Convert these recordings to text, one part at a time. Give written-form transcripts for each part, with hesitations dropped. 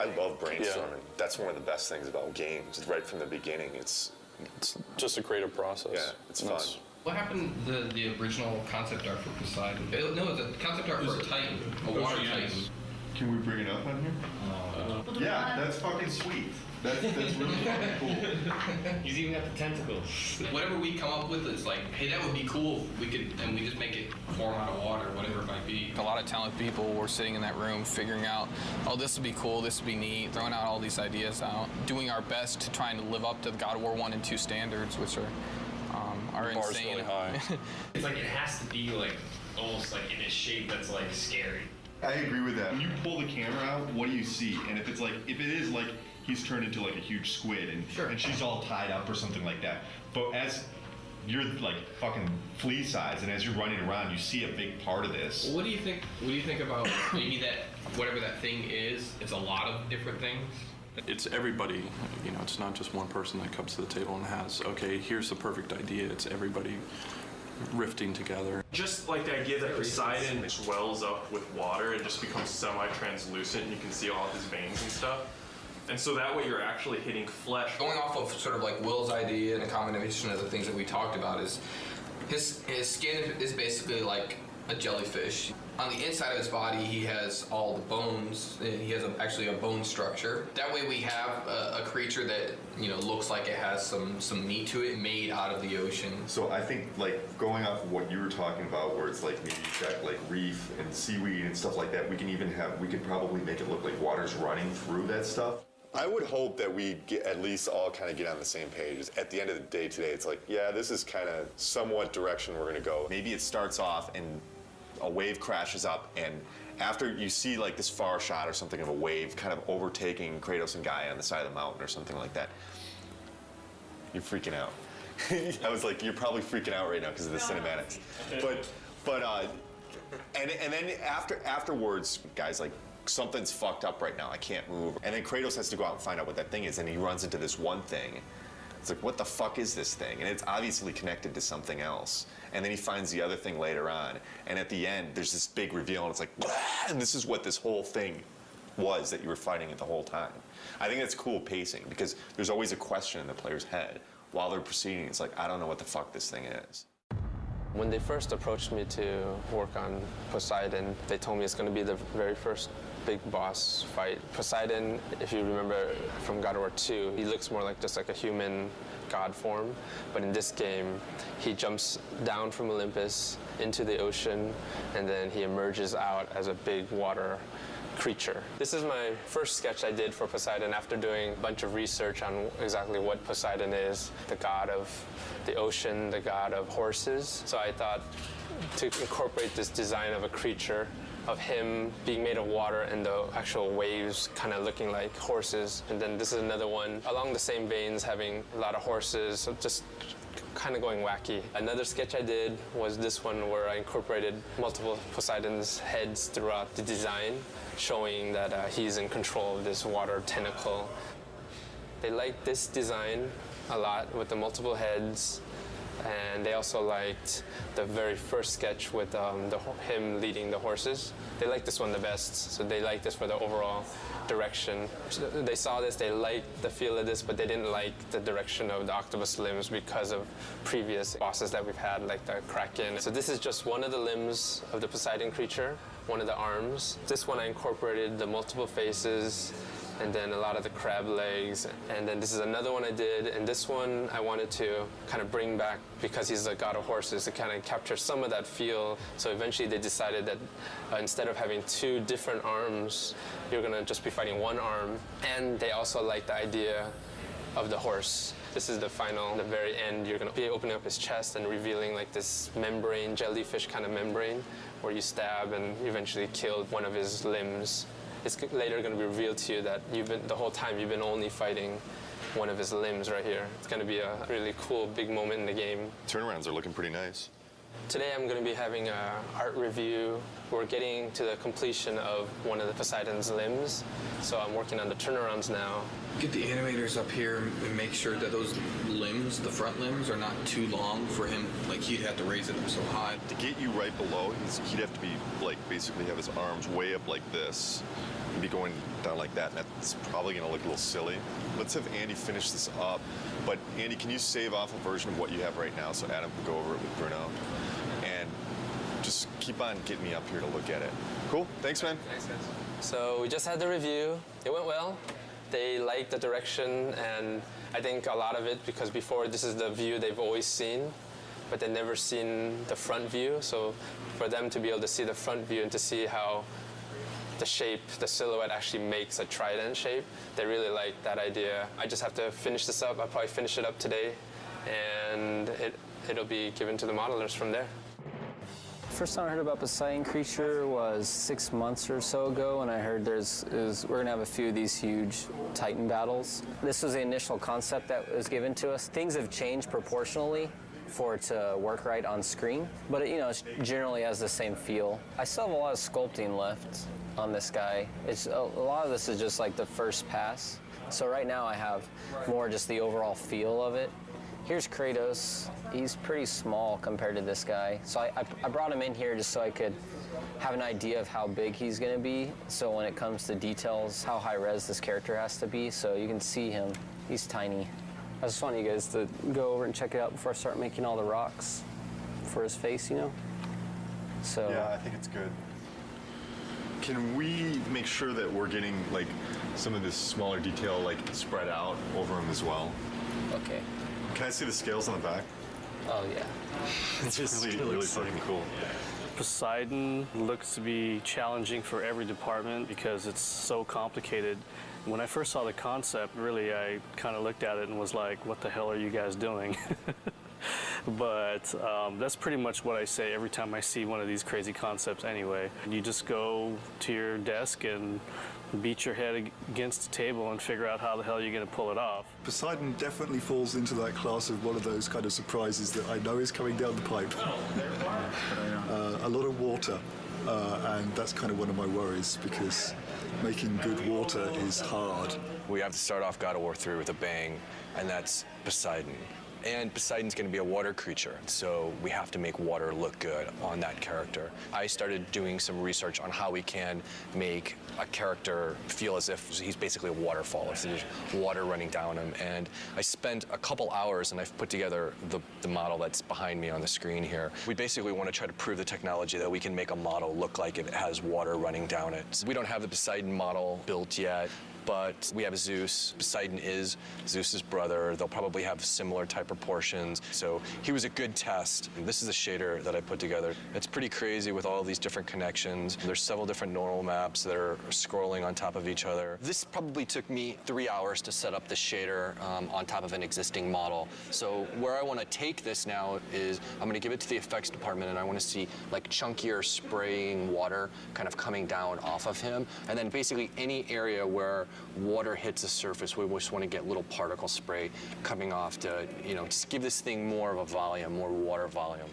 I love brainstorming. Yeah. That's one of the best things about games. Right from the beginning, it's just a creative process. Yeah, it's fun. What happened to the original concept art for Poseidon? No, the concept art for Titan, a water Titan. Can we bring it up on here? Yeah, that's fucking sweet. That's really fucking cool. He's even got the tentacles. Whatever we come up with, it's like, hey, that would be cool if we could, and we just make it form out of water, whatever it might be. A lot of talented people were sitting in that room figuring out, oh, this would be cool, this would be neat, throwing out all these ideas out, doing our best to try and live up to the God of War 1 and 2 standards, which are insane. Really high. It's like it has to be like almost like in a shape that's like scary. I agree with that. When you pull the camera out, what do you see? And if it is like he's turned into like a huge squid and she's all tied up or something like that. But as you're like fucking flea size and as you're running around, you see a big part of this. Well, what do you think about maybe that whatever that thing is? It's a lot of different things. It's everybody, it's not just one person that comes to the table and has, okay, here's the perfect idea. It's everybody rifting together. Just like the idea that Poseidon swells up with water and just becomes semi-translucent and you can see all of his veins and stuff. And so that way you're actually hitting flesh. Going off of sort of like Will's idea and a combination of the things that we talked about is his skin is basically like a jellyfish. On the inside of his body, he has all the bones. He has actually a bone structure. That way we have a creature that, looks like it has some meat to it, made out of the ocean. So I think like going off of what you were talking about, where it's like maybe you've got like reef and seaweed and stuff like that, we could probably make it look like water's running through that stuff. I would hope that we at least all kind of get on the same page. At the end of the day today, it's like, yeah, this is kind of somewhat direction we're going to go. Maybe it starts off and a wave crashes up, and after you see like this far shot or something of a wave kind of overtaking Kratos and Gaia on the side of the mountain or something like that, you're freaking out. I was like, you're probably freaking out right now because of the cinematics. And then afterwards, guys, like, something's fucked up right now, I can't move. And then Kratos has to go out and find out what that thing is, and he runs into this one thing. It's like, what the fuck is this thing? And it's obviously connected to something else. And then he finds the other thing later on. And at the end, there's this big reveal, and it's like, blah! And this is what this whole thing was that you were fighting it the whole time. I think that's cool pacing, because there's always a question in the player's head while they're proceeding. It's like, I don't know what the fuck this thing is. When they first approached me to work on Poseidon, they told me it's going to be the very first big boss fight. Poseidon, if you remember from God of War 2, he looks more like just like a human god form. But in this game, he jumps down from Olympus into the ocean, and then he emerges out as a big water creature. This is my first sketch I did for Poseidon after doing a bunch of research on exactly what Poseidon is, the god of the ocean, the god of horses. So I thought to incorporate this design of a creature, of him being made of water and the actual waves kind of looking like horses. And then this is another one along the same veins, having a lot of horses, so just kind of going wacky. Another sketch I did was this one where I incorporated multiple Poseidon's heads throughout the design, showing that he's in control of this water tentacle. They liked this design a lot with the multiple heads, and they also liked the very first sketch with him leading the horses. They liked this one the best, so they liked this for the overall direction. They saw this, they liked the feel of this, but they didn't like the direction of the octopus limbs because of previous bosses that we've had, like the Kraken. So this is just one of the limbs of the Poseidon creature, one of the arms. This one I incorporated the multiple faces, and then a lot of the crab legs. And then this is another one I did, and this one I wanted to kind of bring back, because he's a god of horses, to kind of capture some of that feel. So eventually they decided that instead of having two different arms, you're gonna just be fighting one arm. And they also like the idea of the horse. This is the final, the very end, you're gonna be opening up his chest and revealing like this membrane, jellyfish kind of membrane, where you stab and eventually kill one of his limbs. It's later going to be revealed to you that the whole time you've been only fighting one of his limbs right here. It's going to be a really cool, big moment in the game. Turnarounds are looking pretty nice. Today I'm going to be having an art review. We're getting to the completion of one of the Poseidon's limbs, so I'm working on the turnarounds now. Get the animators up here and make sure that those limbs, the front limbs, are not too long for him, like think he'd have to raise it up so high. To get you right below, he'd have to be like basically have his arms way up like this and be going down like that, and that's probably gonna look a little silly. Let's have Andy finish this up. But Andy, can you save off a version of what you have right now so Adam can go over it with Bruno? And just keep on getting me up here to look at it. Cool, thanks man. Thanks guys. So we just had the review. It went well. They liked the direction, and I think a lot of it because before this is the view they've always seen, but they've never seen the front view. So for them to be able to see the front view and to see how the shape, the silhouette actually makes a trident shape, they really like that idea. I just have to finish this up. I'll probably finish it up today, and it'll be given to the modelers from there. First time I heard about Poseidon creature was 6 months or so ago, and I heard we're gonna have a few of these huge Titan battles. This was the initial concept that was given to us. Things have changed proportionally for it to work right on screen, but it generally has the same feel. I still have a lot of sculpting left on this guy. A lot of this is just like the first pass. So right now I have more just the overall feel of it. Here's Kratos. He's pretty small compared to this guy. So I brought him in here just so I could have an idea of how big he's gonna be. So when it comes to details, how high res this character has to be. So you can see him, he's tiny. I just want you guys to go over and check it out before I start making all the rocks for his face, So Yeah, I think it's good. Can we make sure that we're getting like some of this smaller detail like spread out over him as well? Okay. Can I see the scales on the back? Oh yeah. It's just really fucking cool. Poseidon looks to be challenging for every department because it's so complicated. When I first saw the concept, really, I kind of looked at it and was like, what the hell are you guys doing? But that's pretty much what I say every time I see one of these crazy concepts anyway. You just go to your desk and beat your head against the table and figure out how the hell you're going to pull it off. Poseidon definitely falls into that class of one of those kind of surprises that I know is coming down the pipe. A lot of water, and that's kind of one of my worries because making good water is hard. We have to start off God of War 3 with a bang, and that's Poseidon. And Poseidon's going to be a water creature, so we have to make water look good on that character. I started doing some research on how we can make a character feel as if he's basically a waterfall, if there's water running down him. And I spent a couple hours and I've put together the model that's behind me on the screen here. We basically want to try to prove the technology that we can make a model look like it has water running down it. So we don't have the Poseidon model built yet, but we have Zeus. Poseidon is Zeus's brother. They'll probably have similar type proportions. So he was a good test. This is a shader that I put together. It's pretty crazy with all these different connections. There's several different normal maps that are scrolling on top of each other. This probably took me 3 hours to set up the shader on top of an existing model. So where I want to take this now is I'm going to give it to the effects department, and I want to see like chunkier spraying water kind of coming down off of him. And then basically any area where water hits the surface, we just want to get little particle spray coming off to, just give this thing more of a volume, more water volume.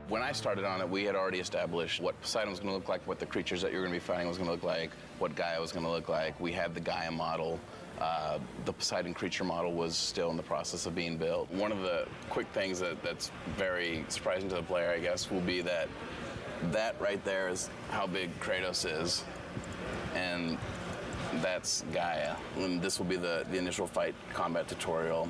When I started on it, we had already established what Poseidon was going to look like, what the creatures that you're going to be fighting was going to look like, what Gaia was going to look like. We had the Gaia model. The Poseidon creature model was still in the process of being built. One of the quick things that's very surprising to the player, I guess, will be that right there is how big Kratos is. And that's Gaia. And this will be the initial fight combat tutorial.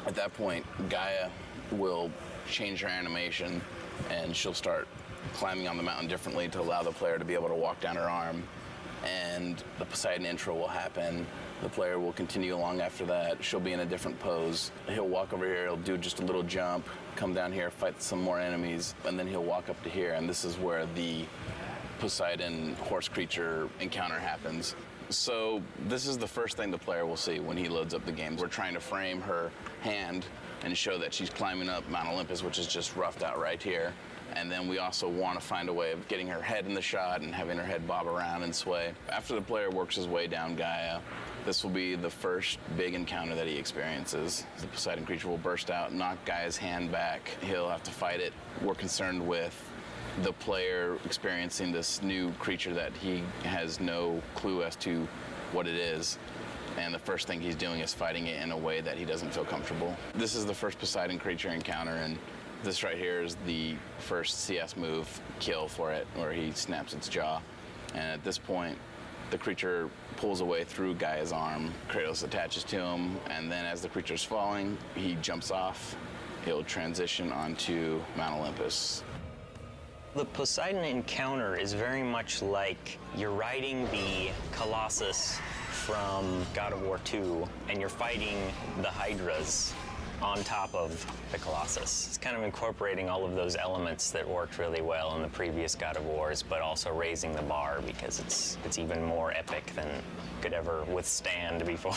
At that point, Gaia will change her animation and she'll start climbing on the mountain differently to allow the player to be able to walk down her arm. And the Poseidon intro will happen. The player will continue along after that. She'll be in a different pose. He'll walk over here, he'll do just a little jump, come down here, fight some more enemies, and then he'll walk up to here, and this is where the Poseidon horse creature encounter happens. So this is the first thing the player will see when he loads up the game. We're trying to frame her hand and show that she's climbing up Mount Olympus, which is just roughed out right here. And then we also want to find a way of getting her head in the shot and having her head bob around and sway. After the player works his way down Gaia, this will be the first big encounter that he experiences. The Poseidon creature will burst out, knock Gaia's hand back. He'll have to fight it. We're concerned with the player experiencing this new creature that he has no clue as to what it is. And the first thing he's doing is fighting it in a way that he doesn't feel comfortable. This is the first Poseidon creature encounter, and This right here is the first CS move kill for it, where he snaps its jaw. And at this point, the creature pulls away through Gaia's arm. Kratos attaches to him, and then as the creature's falling, he jumps off. He'll transition onto Mount Olympus. The Poseidon encounter is very much like you're riding the Colossus from God of War 2, and you're fighting the Hydras on top of the Colossus. It's kind of incorporating all of those elements that worked really well in the previous God of Wars, but also raising the bar because it's even more epic than could ever withstand before.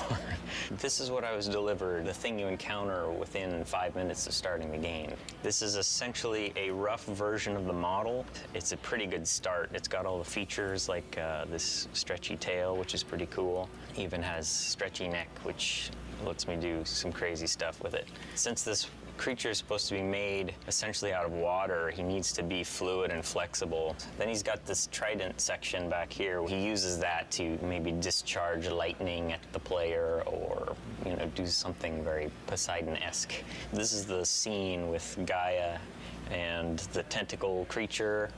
This is what I was delivered, the thing you encounter within 5 minutes of starting the game. This is essentially a rough version of the model. It's a pretty good start. It's got all the features like this stretchy tail, which is pretty cool. Even has stretchy neck, which lets me do some crazy stuff with it. Since this creature is supposed to be made essentially out of water, he needs to be fluid and flexible. Then he's got this trident section back here. He uses that to maybe discharge lightning at the player or, you know, do something very Poseidon-esque. This is the scene with Gaia and the tentacle creature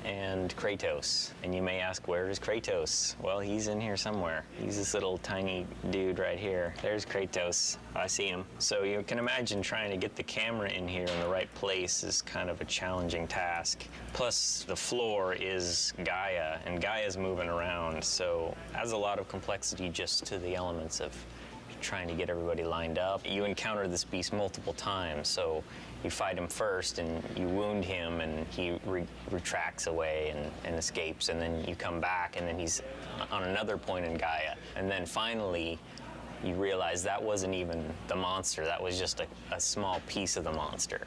and Kratos. And you may ask, where is Kratos? Well, he's in here somewhere. He's this little tiny dude right here. There's Kratos. I see him. So you can imagine trying to get the camera in here in the right place is kind of a challenging task. Plus, the floor is Gaia, and Gaia's moving around, so adds a lot of complexity just to the elements of trying to get everybody lined up. You encounter this beast multiple times, so you fight him first and you wound him and he retracts away and escapes, and then you come back and then he's on another point in Gaia. And then finally, you realize that wasn't even the monster, that was just a small piece of the monster.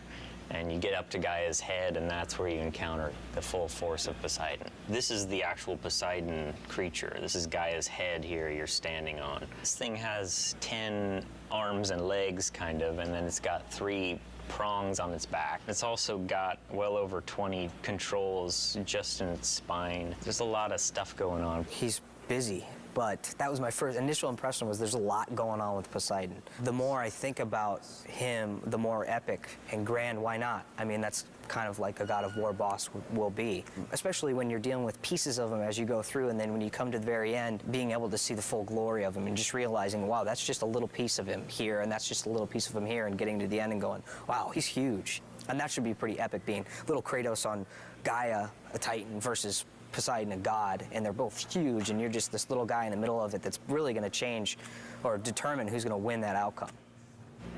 And you get up to Gaia's head, and that's where you encounter the full force of Poseidon. This is the actual Poseidon creature. This is Gaia's head here you're standing on. This thing has 10 arms and legs, kind of, and then it's got 3 prongs on its back. It's also got well over 20 controls just in its spine. There's a lot of stuff going on. He's busy. But that was my first initial impression, was there's a lot going on with Poseidon. The more I think about him, the more epic and grand, why not? I mean, that's kind of like a God of War boss will be. Especially when you're dealing with pieces of him as you go through, and then when you come to the very end, being able to see the full glory of him and just realizing, wow, that's just a little piece of him here, and that's just a little piece of him here, and getting to the end and going, wow, he's huge. And that should be pretty epic, being little Kratos on Gaia, a Titan, versus Poseidon, a god, and they're both huge, and you're just this little guy in the middle of it that's really going to change or determine who's going to win that outcome.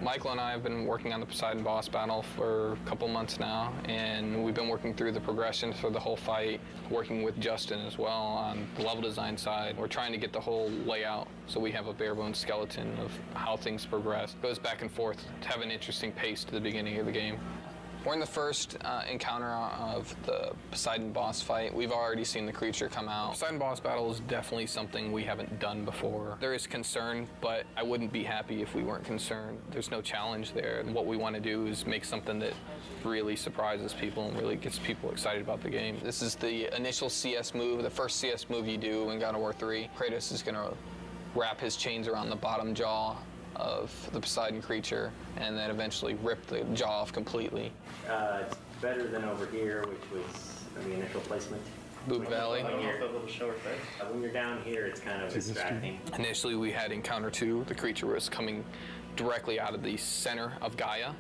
Michael and I have been working on the Poseidon boss battle for a couple months now, and we've been working through the progression for the whole fight, working with Justin as well on the level design side. We're trying to get the whole layout so we have a bare bones skeleton of how things progress. It goes back and forth to have an interesting pace to the beginning of the game. We're in the first encounter of the Poseidon boss fight. We've already seen the creature come out. Poseidon boss battle is definitely something we haven't done before. There is concern, but I wouldn't be happy if we weren't concerned. There's no challenge there. And what we want to do is make something that really surprises people and really gets people excited about the game. This is the initial CS move, the first CS move you do in God of War 3. Kratos is going to wrap his chains around the bottom jaw of the Poseidon creature and then eventually rip the jaw off completely. It's better than over here, which was the initial placement. Boob Valley. When you're down here, it's kind of distracting. Initially, we had Encounter 2. The creature was coming directly out of the center of Gaia,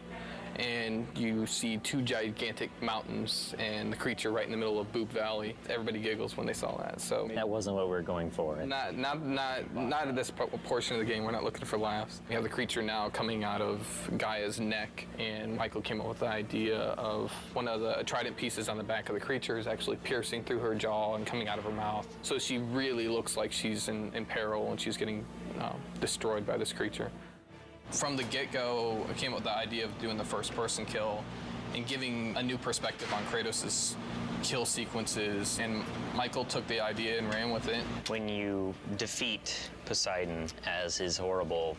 and you see 2 gigantic mountains and the creature right in the middle of Boob Valley. Everybody giggles when they saw that. So that wasn't what we were going for. Not at this portion of the game. We're not looking for laughs. We have the creature now coming out of Gaia's neck, and Michael came up with the idea of one of the trident pieces on the back of the creature is actually piercing through her jaw and coming out of her mouth. So she really looks like she's in peril and she's getting destroyed by this creature. From the get-go, I came up with the idea of doing the first-person kill and giving a new perspective on Kratos' kill sequences, and Michael took the idea and ran with it. When you defeat Poseidon as his horrible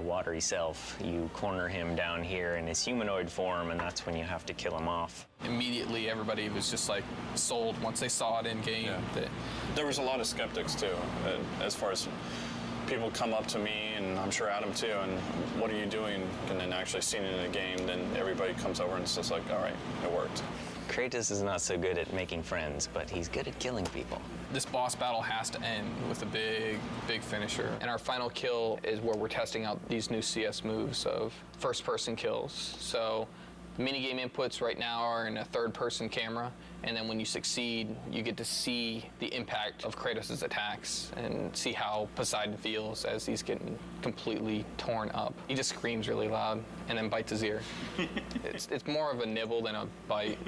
watery self, you corner him down here in his humanoid form, and that's when you have to kill him off. Immediately, everybody was just like sold once they saw it in game. Yeah. There was a lot of skeptics too, as far as people come up to me, and I'm sure Adam too, and what are you doing? And then actually seeing it in a game, then everybody comes over and it's just like, all right, it worked. Kratos is not so good at making friends, but he's good at killing people. This boss battle has to end with a big finisher. And our final kill is where we're testing out these new CS moves of first-person kills. So the minigame inputs right now are in a third-person camera, and then when you succeed, you get to see the impact of Kratos' attacks and see how Poseidon feels as he's getting completely torn up. He just screams really loud and then bites his ear. It's more of a nibble than a bite.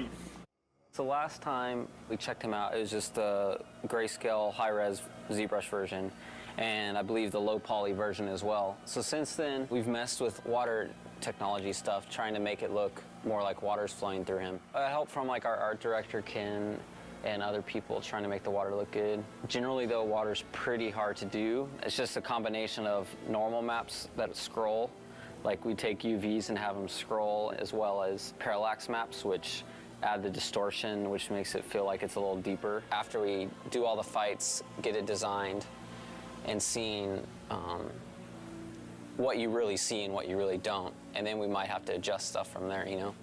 So last time we checked him out, it was just the grayscale high-res ZBrush version, and I believe the low poly version as well. So since then, we've messed with water technology stuff, trying to make it look more like water's flowing through him. Help from like our art director, Ken, and other people trying to make the water look good. Generally though, water's pretty hard to do. It's just a combination of normal maps that scroll, like we take UVs and have them scroll, as well as parallax maps, which add the distortion, which makes it feel like it's a little deeper. After we do all the fights, get it designed, and seeing what you really see and what you really don't, and then we might have to adjust stuff from there, you know?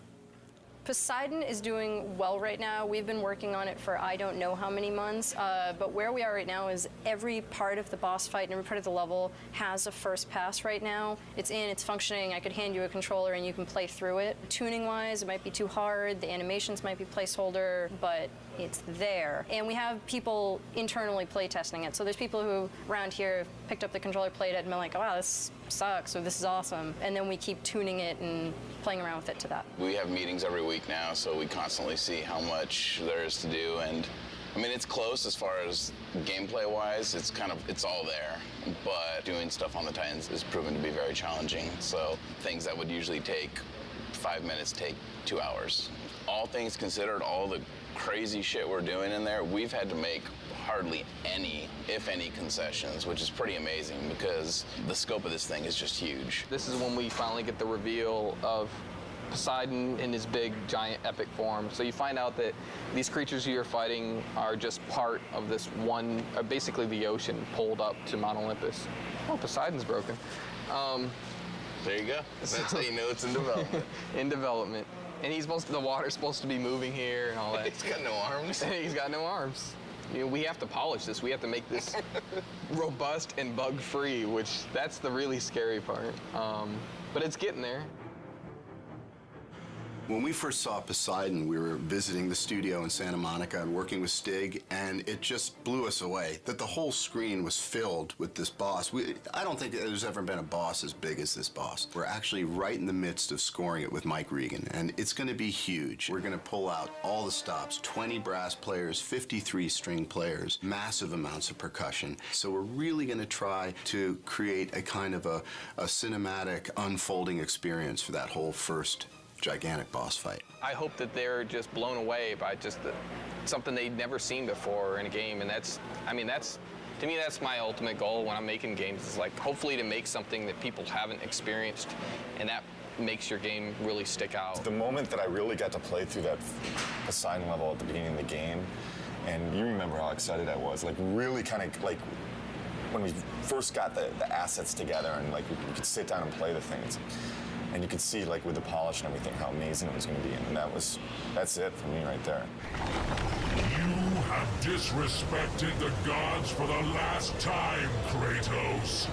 Poseidon is doing well right now. We've been working on it for I don't know how many months, but where we are right now is every part of the boss fight and every part of the level has a first pass right now. It's in, it's functioning. I could hand you a controller and you can play through it. Tuning-wise, it might be too hard. The animations might be placeholder, but it's there. And we have people internally play testing it. So there's people who around here have picked up the controller, played it, and been like, oh, wow, this sucks, or this is awesome. And then we keep tuning it and playing around with it to that. We have meetings every week now, so we constantly see how much there is to do. And I mean, it's close as far as gameplay-wise. It's all there. But doing stuff on the Titans is proven to be very challenging. So things that would usually take 5 minutes take 2 hours. All things considered, all the crazy shit we're doing in there, we've had to make hardly any, if any, concessions, which is pretty amazing because the scope of this thing is just huge. This is when we finally get the reveal of Poseidon in his big, giant, epic form. So you find out that these creatures you're fighting are just part of this one, basically the ocean pulled up to Mount Olympus. Oh, Poseidon's broken. There you go. That's how you know it's in development. In development. And the water's supposed to be moving here and all that. He's got no arms. He's got no arms. You know, we have to polish this. We have to make this robust and bug-free, which that's the really scary part. But it's getting there. When we first saw Poseidon, we were visiting the studio in Santa Monica and working with Stig, and it just blew us away that the whole screen was filled with this boss. I don't think there's ever been a boss as big as this boss. We're actually right in the midst of scoring it with Mike Regan, and it's going to be huge. We're going to pull out all the stops, 20 brass players, 53 string players, massive amounts of percussion. So we're really going to try to create a kind of a cinematic unfolding experience for that whole first gigantic boss fight. I hope that they're just blown away by just something they'd never seen before in a game, and to me, that's my ultimate goal when I'm making games, is like hopefully to make something that people haven't experienced, and that makes your game really stick out. The moment that I really got to play through that Poseidon level at the beginning of the game, and you remember how excited I was, like really kind of like when we first got the assets together and like we could sit down and play the things. And you could see, like, with the polish and everything, how amazing it was going to be. And that's it for me right there. You have disrespected the gods for the last time, Kratos.